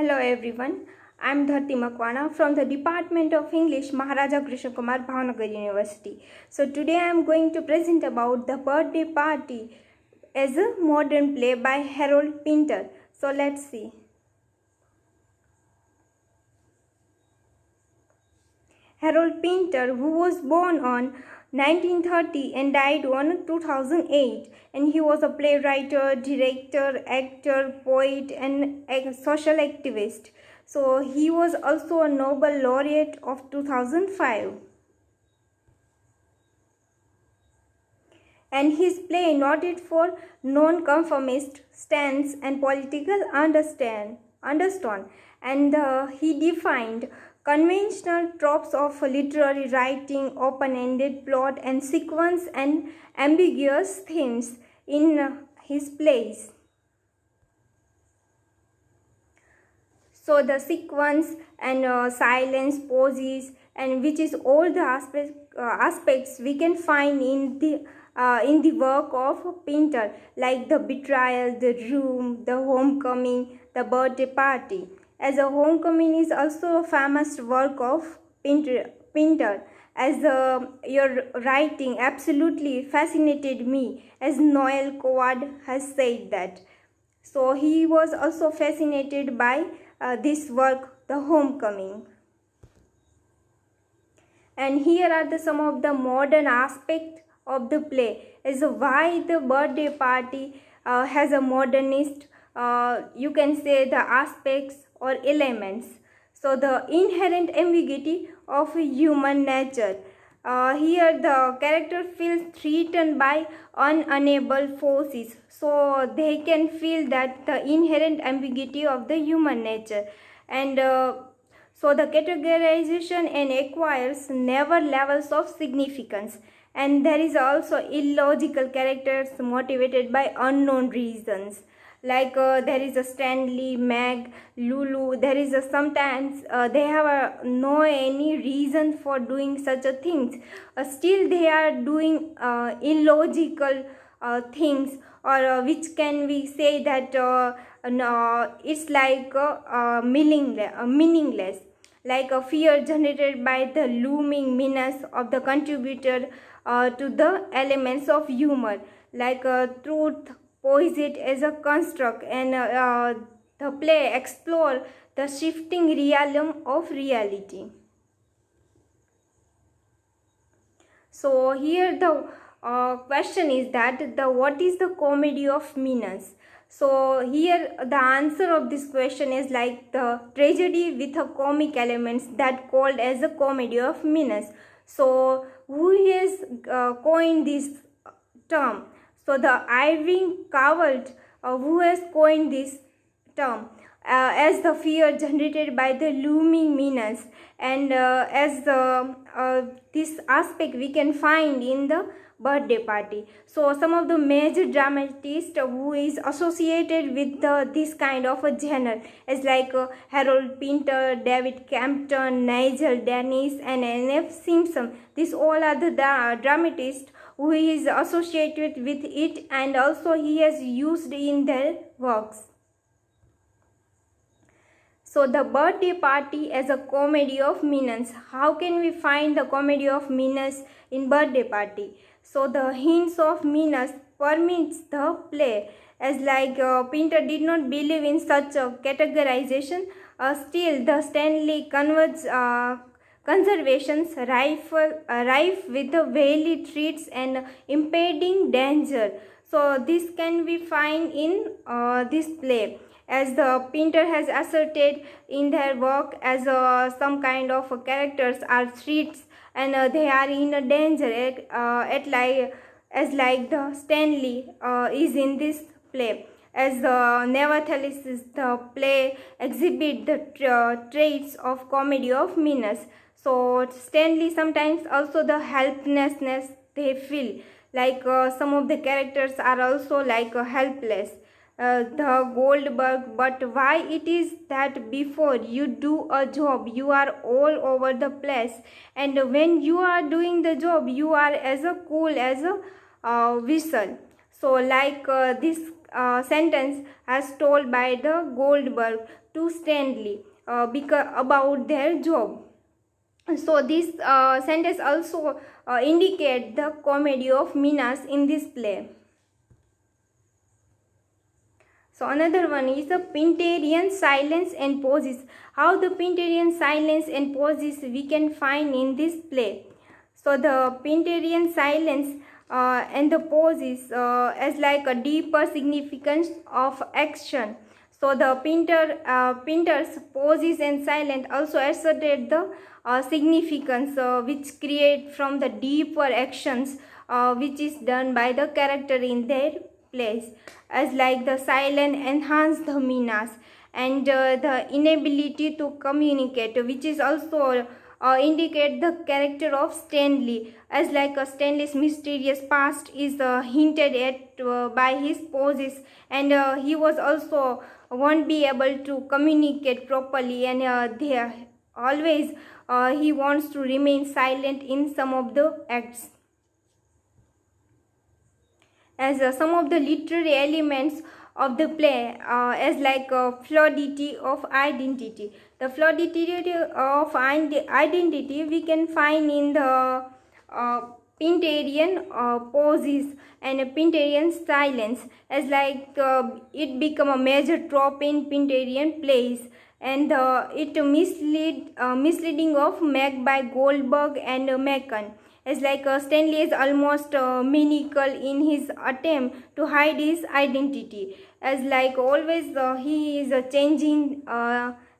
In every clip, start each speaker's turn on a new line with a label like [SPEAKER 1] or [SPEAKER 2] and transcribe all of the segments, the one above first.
[SPEAKER 1] Hello everyone, I am Dharti Makwana from the Department of English, Maharaja Krishna Kumar, Bhavnagar University. So today I am going to present about The Birthday Party as a modern play by Harold Pinter. So let's see. Harold Pinter, who was born on 1930 and died on 2008, and he was a playwright, director, actor, poet, and a social activist. So he was also a Nobel laureate of 2005. And his play noted for non-conformist stance and political undertone, and he defined conventional tropes of literary writing, open-ended plot and sequence, and ambiguous themes in his plays. So the sequence and silence, pauses, and which is all the aspects we can find in the work of Pinter, like the betrayal, the room, the homecoming, the birthday party. As a homecoming is also a famous work of Pinter, as your writing absolutely fascinated me, as Noel Coward has said that. So he was also fascinated by this work, The Homecoming. And here are some of the modern aspects of the play, is why the birthday party has a modernist, you can say, the aspects or elements. So the inherent ambiguity of human nature. Here the character feels threatened by unable forces, so they can feel that the inherent ambiguity of the human nature, and so the categorization and acquires never levels of significance, and there is also illogical characters motivated by unknown reasons, like there is a Stanley, Meg, Lulu. There is a sometimes they have no any reason for doing such a things, still they are doing illogical things, or which can we say that no, it's like meaningless, like a fear generated by the looming menace of the contributor to the elements of humor, like truth posed as a construct, and the play explore the shifting realm of reality. So here the question is that what is the comedy of menace? So here the answer of this question is like the tragedy with a comic elements, that called as a comedy of menace. So who has coined this term? So the Irving Coward, who has coined this term, as the fear generated by the looming menace, and as this aspect we can find in the birthday party. So some of the major dramatists who is associated with this kind of a genre is like Harold Pinter, David Campton, Nigel Dennis, and N.F. Simpson. These all are the dramatists who is associated with it, and also he has used in their works. So the birthday party as a comedy of menace. How can we find the comedy of menace in birthday party? So the hints of menace permits the play, as like Pinter did not believe in such a categorization. Still the Stanley conservations rife with the veiled threats and impending danger. So this can be found in this play, as the Pinter has asserted in their work, as some kind of characters are threats, and they are in a danger at like as like the Stanley is in this play, as nevertheless the play exhibit the traits of comedy of menace. So Stanley sometimes also the helplessness they feel, like some of the characters are also like helpless. The Goldberg, but why it is that before you do a job you are all over the place, and when you are doing the job you are as a cool as a whistle. So like this sentence as told by the Goldberg to Stanley about their job. So this sentence also indicate the comedy of Minas in this play. So another one is the Pinterian silence and pauses. How the Pinterian silence and pauses we can find in this play. So the Pinterian silence and the pauses as like a deeper significance of action. So the painter's pauses and silence also asserted the significance which create from the deeper actions which is done by the character in their place, as like the silence enhance the menace and the inability to communicate, which is also indicate the character of Stanley, as like Stanley's mysterious past is hinted at by his poses, and he was also won't be able to communicate properly, and they always he wants to remain silent in some of the acts. As some of the literary elements of the play as like fluidity of identity. The fluidity of identity we can find in the Pinterian pauses and Pinterian silence, as like it become a major trope in Pinterian plays, and it misleading of Meg by Goldberg and Macon, as like Stanley is almost maniacal in his attempt to hide his identity, as like always he is changing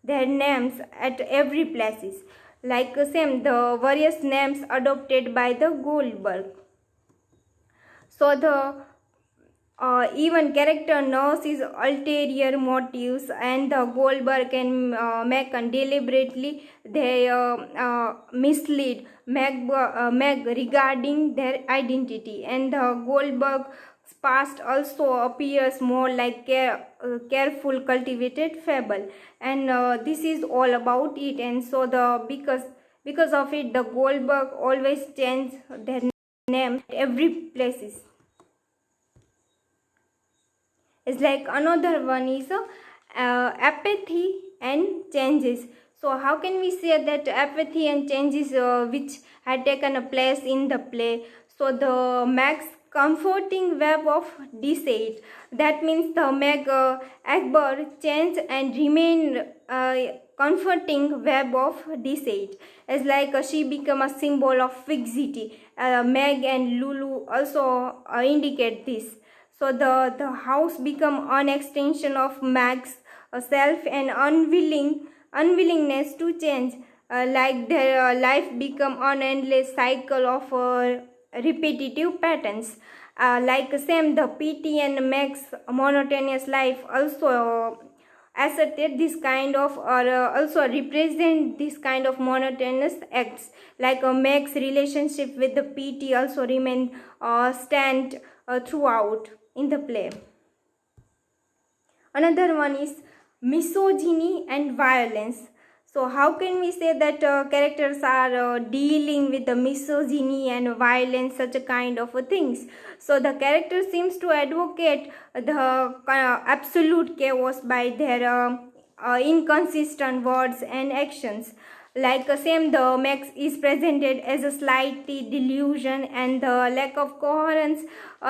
[SPEAKER 1] their names at every places, like same the various names adopted by the Goldberg. So the even character knows his ulterior motives, and the Goldberg and Macon deliberately they mislead Meg regarding their identity, and the Goldberg's past also appears more like careful cultivated fable, and this is all about it. And so the because of it the Goldberg always change their name at every places. It's like another one is apathy and changes. So how can we say that apathy and changes which had taken a place in the play? So the Meg's comforting web of deceit, that means the Meg Akbar change and remain comforting web of deceit, as like she become a symbol of fixity. Meg and Lulu also indicate this. So the house become an extension of Meg's self and unwillingness to change, like their life become an endless cycle of repetitive patterns. Like same the PT and Meg's monotonous life also asserted this kind of or also represent this kind of monotonous acts, like Meg's relationship with the PT also remain stand throughout in the play. Another one is misogyny and violence. So how can we say that characters are dealing with the misogyny and violence, such a kind of things? So the character seems to advocate the absolute chaos by their inconsistent words and actions. Like same the Max is presented as a slightly delusion and the lack of coherence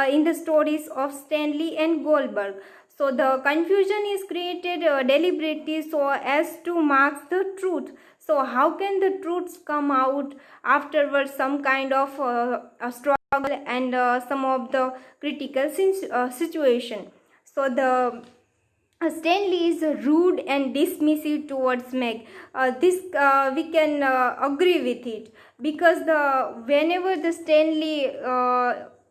[SPEAKER 1] in the stories of Stanley and Goldberg. So the confusion is created deliberately so as to mask the truth. So how can the truths come out afterwards? Some kind of a struggle and some of the critical situation. So the Stanley is rude and dismissive towards Meg. This we can agree with it, because whenever the Stanley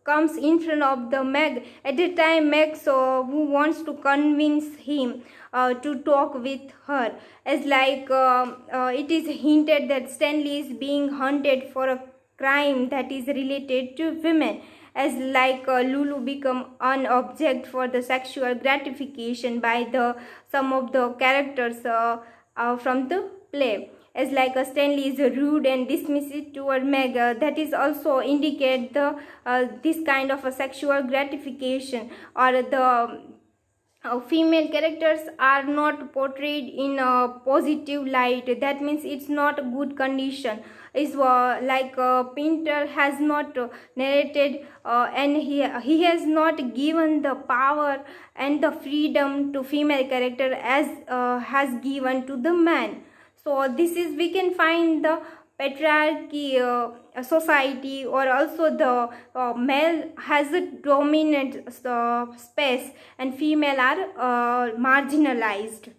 [SPEAKER 1] comes in front of the Meg, at the time Meg who wants to convince him to talk with her, as like it is hinted that Stanley is being hunted for a crime that is related to women, as like Lulu become an object for the sexual gratification by the some of the characters from the play, as like Stanley is rude and dismissive toward Meg. That is also indicate the this kind of a sexual gratification, or the female characters are not portrayed in a positive light. That means it's not a good condition. Is like Pinter has not narrated, and he has not given the power and the freedom to female character as has given to the man. So this is, we can find the patriarchy society, or also the male has a dominant space and female are marginalized.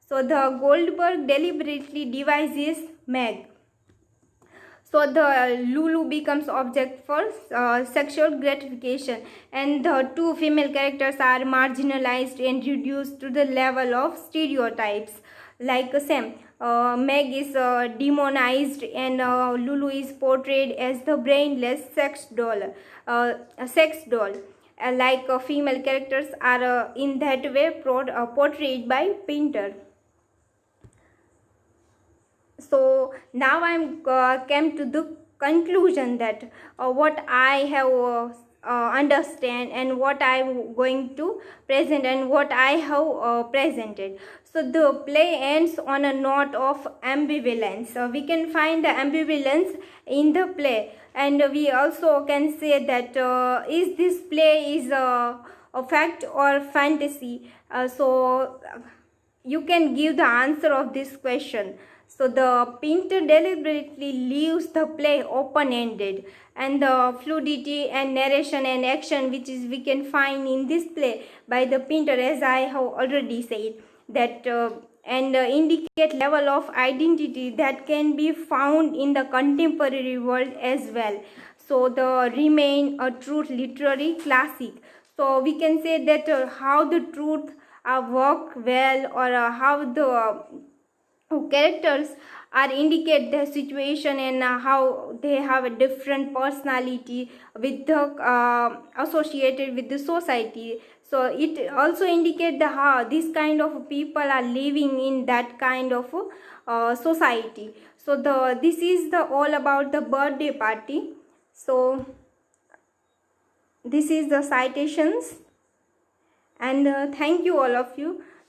[SPEAKER 1] So the Goldberg deliberately devises Meg. So the Lulu becomes object for sexual gratification, and the two female characters are marginalized and reduced to the level of stereotypes. Like Sam, Meg is demonized, and Lulu is portrayed as the brainless sex doll. Like female characters are in that way portrayed by Pinter. So now I'm came to the conclusion that what I have understand, and what I'm going to present, and what I have presented. So the play ends on a note of ambivalence. We can find the ambivalence in the play, and we also can say that is this play is a fact or fantasy. So you can give the answer of this question. So the Pinter deliberately leaves the play open-ended, and the fluidity and narration and action which is we can find in this play by the Pinter, as I have already said, that and indicate level of identity that can be found in the contemporary world as well. So the remain a truth literary classic. So we can say that how the truth work well, or how the characters are indicate their situation, and how they have a different personality with the associated with the society. So it also indicate the how this kind of people are living in that kind of society. So the this is the all about the birthday party. So this is the citations, and thank you all of you.